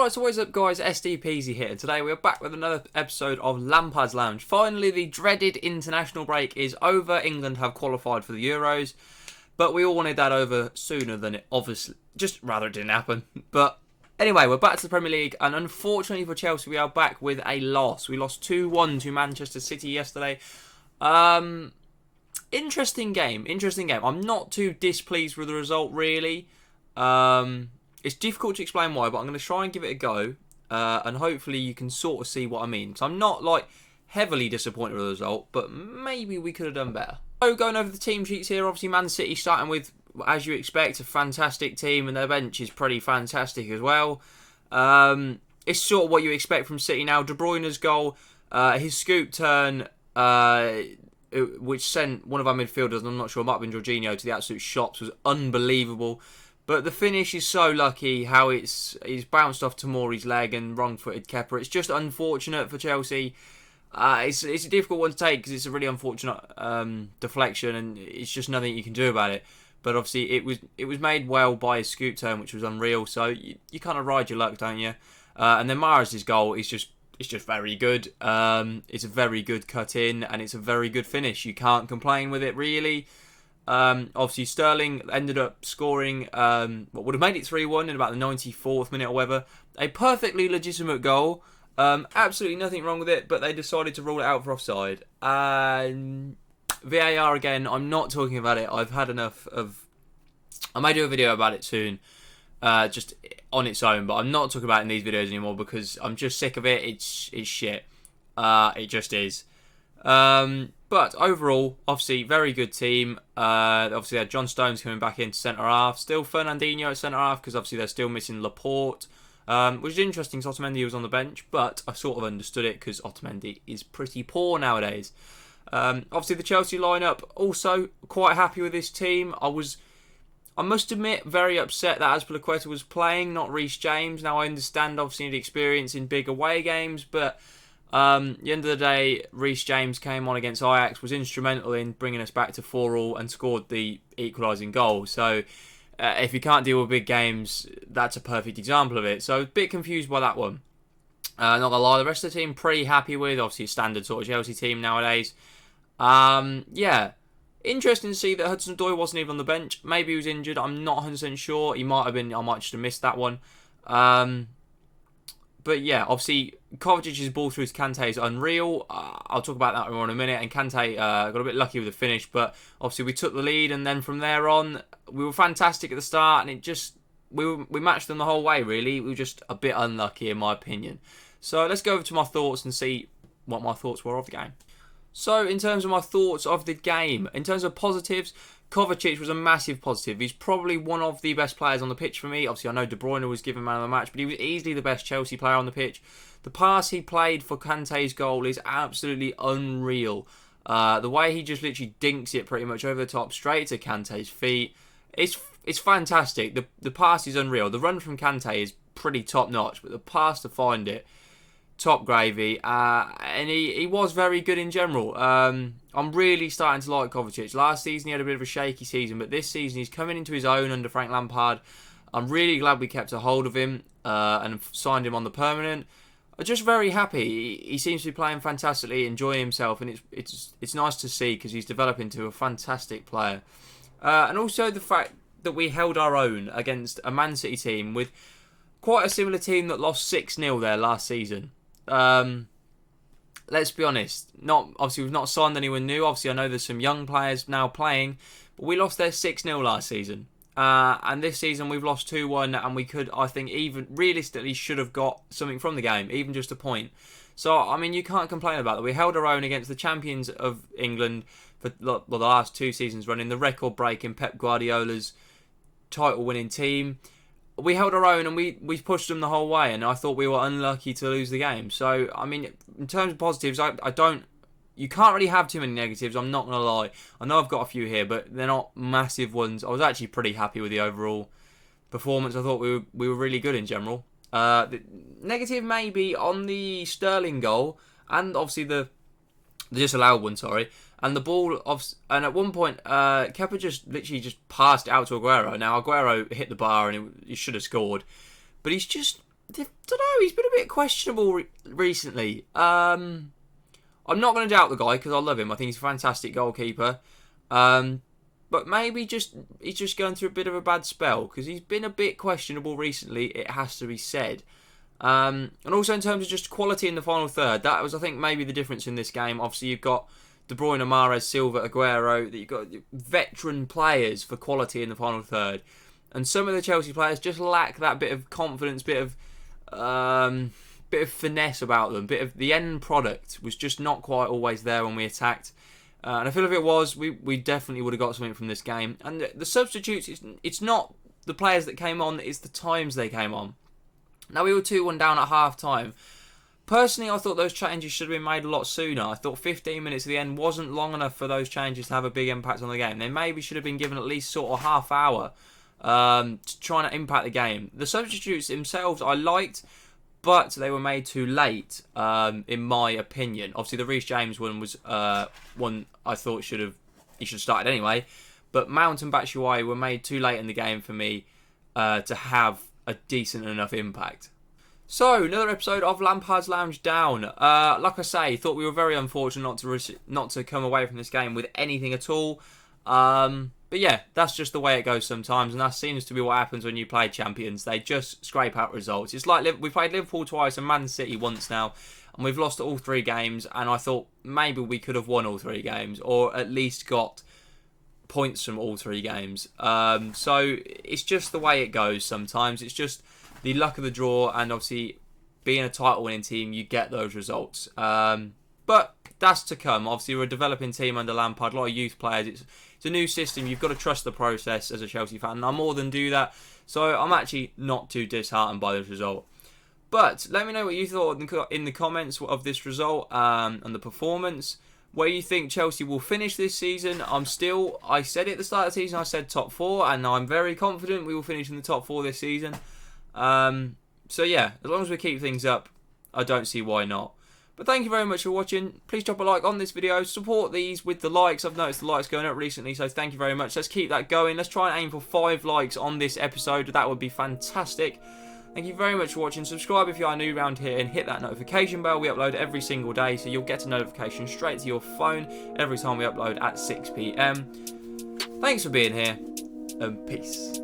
Alright, so what is up guys, SDPeasy here. Today we are back with another episode of Lampard's Lounge. Finally, the dreaded international break is over. England have qualified for the Euros, but we all wanted that over sooner than it obviously, just rather it didn't happen. But anyway, we're back to the Premier League, and unfortunately for Chelsea, we are back with a loss. We lost 2-1 to Manchester City yesterday. Interesting game. I'm not too displeased with the result, really. It's difficult to explain why, but I'm going to try and give it a go, and hopefully you can sort of see what I mean. Because I'm not like heavily disappointed with the result, but maybe we could have done better. So going over the team sheets here, obviously Man City starting with, as you expect, a fantastic team, and their bench is pretty fantastic as well. It's sort of what you expect from City now. De Bruyne's goal, his scoop turn, which sent one of our midfielders, and I'm not sure, it might have been Jorginho, to the absolute shops, was unbelievable. But the finish is so lucky how he's bounced off Tomori's leg and wrong-footed Kepa. It's just unfortunate for Chelsea. It's a difficult one to take because it's a really unfortunate deflection, and it's just nothing you can do about it. But obviously it was made well by his scoop turn, which was unreal. So you kind of ride your luck, don't you? And then Mahrez's goal is just very good. It's a very good cut in, and it's a very good finish. You can't complain with it, really. Obviously Sterling ended up scoring what would have made it 3-1 in about the 94th minute or whatever. A perfectly legitimate goal. Absolutely nothing wrong with it, but they decided to rule it out for offside. And VAR again, I'm not talking about it. I've had enough of... I may do a video about it soon, just on its own, but I'm not talking about it in these videos anymore because I'm just sick of it. It's shit. It just is. But overall, obviously, very good team. Obviously, they had John Stones coming back into centre-half. Still Fernandinho at centre-half because obviously they're still missing Laporte. Which is interesting because Otamendi was on the bench, but I sort of understood it because Otamendi is pretty poor nowadays. Obviously, the Chelsea lineup, also quite happy with this team. I must admit, very upset that Azpilicueta was playing, not Reece James. Now, I understand, obviously, the experience in big away games, but... at the end of the day, Reece James came on against Ajax, was instrumental in bringing us back to 4-4 and scored the equalising goal. So if you can't deal with big games, that's a perfect example of it. So a bit confused by that one. Not gonna lie, the rest of the team pretty happy with. Obviously a standard sort of Chelsea team nowadays. Yeah, interesting to see that Hudson-Odoi wasn't even on the bench. Maybe he was injured, I'm not 100% sure. He might have been, I might just have missed that one. But yeah, obviously, Kovacic's ball through Kante is unreal. I'll talk about that more in a minute. And Kante got a bit lucky with the finish, but obviously we took the lead, and then from there on, we were fantastic at the start, and it just we matched them the whole way. Really, we were just a bit unlucky, in my opinion. So let's go over to my thoughts and see what my thoughts were of the game. So in terms of my thoughts of the game, in terms of positives, Kovacic was a massive positive. He's probably one of the best players on the pitch for me. Obviously, I know De Bruyne was given man of the match, but he was easily the best Chelsea player on the pitch. The pass he played for Kante's goal is absolutely unreal. The way he just literally dinks it pretty much over the top, straight to Kante's feet. It's fantastic. The pass is unreal. The run from Kante is pretty top-notch, but the pass to find it, top gravy, and he was very good in general. I'm really starting to like Kovacic. Last season he had a bit of a shaky season, but this season he's coming into his own under Frank Lampard. I'm really glad we kept a hold of him and signed him on the permanent. I'm just very happy. He seems to be playing fantastically, enjoying himself, and it's nice to see because he's developing into a fantastic player. And also the fact that we held our own against a Man City team with quite a similar team that lost 6-0 there last season. Let's be honest, obviously we've not signed anyone new. Obviously I know there's some young players now playing, but we lost there 6-0 last season. And this season we've lost 2-1, and we could, I think, even realistically should have got something from the game, even just a point. So, I mean, you can't complain about that. We held our own against the champions of England for the last 2 seasons running, the record-breaking Pep Guardiola's title-winning team. We held our own, and we pushed them the whole way, and I thought we were unlucky to lose the game. So, I mean, in terms of positives, you can't really have too many negatives, I'm not going to lie. I know I've got a few here, but they're not massive ones. I was actually pretty happy with the overall performance. I thought we were really good in general. The negative maybe on the Sterling goal, and obviously the disallowed one, sorry. And the ball, and at one point, Kepa just literally just passed out to Aguero. Now, Aguero hit the bar and he should have scored. But he's just don't know, he's been a bit questionable recently. I'm not going to doubt the guy because I love him. I think he's a fantastic goalkeeper. But maybe he's just going through a bit of a bad spell because he's been a bit questionable recently, it has to be said. And also in terms of just quality in the final third, that was, I think, maybe the difference in this game. Obviously, you've got De Bruyne, Mahrez, Silva, Aguero. You've got veteran players for quality in the final third. And some of the Chelsea players just lack that bit of confidence, bit of finesse about them. Bit of the end product was just not quite always there when we attacked. And I feel if it was, we definitely would have got something from this game. And the substitutes, it's not the players that came on, it's the times they came on. Now, we were 2-1 down at half-time. Personally, I thought those changes should have been made a lot sooner. I thought 15 minutes at the end wasn't long enough for those changes to have a big impact on the game. They maybe should have been given at least sort of half hour to try and impact the game. The substitutes themselves I liked, but they were made too late, in my opinion. Obviously, the Reece James one was one I thought he should have started anyway. But Mount and Batshuayi were made too late in the game for me to have a decent enough impact. So, another episode of Lampard's Lounge Down. Like I say, thought we were very unfortunate not to come away from this game with anything at all. But yeah, that's just the way it goes sometimes, and that seems to be what happens when you play champions. They just scrape out results. It's like we played Liverpool twice and Man City once now, and we've lost all 3 games, and I thought maybe we could have won all 3 games, or at least got points from all 3 games. So it's just the way it goes sometimes. It's just the luck of the draw, and obviously being a title winning team, you get those results. But that's to come. Obviously, we're a developing team under Lampard, a lot of youth players. It's a new system. You've got to trust the process as a Chelsea fan, and I more than do that. So I'm actually not too disheartened by this result. But let me know what you thought in the comments of this result and the performance. Where you think Chelsea will finish this season. I said it at the start of the season, I said top 4, and I'm very confident we will finish in the top 4 this season. So yeah, as long as we keep things up, I don't see why not. But thank you very much for watching. Please drop a like on this video. Support these with the likes. I've noticed the likes going up recently, so thank you very much. Let's keep that going. Let's try and aim for 5 likes on this episode. That would be fantastic. Thank you very much for watching. Subscribe if you are new around here and hit that notification bell. We upload every single day, so you'll get a notification straight to your phone every time we upload at 6 PM. Thanks for being here, and peace.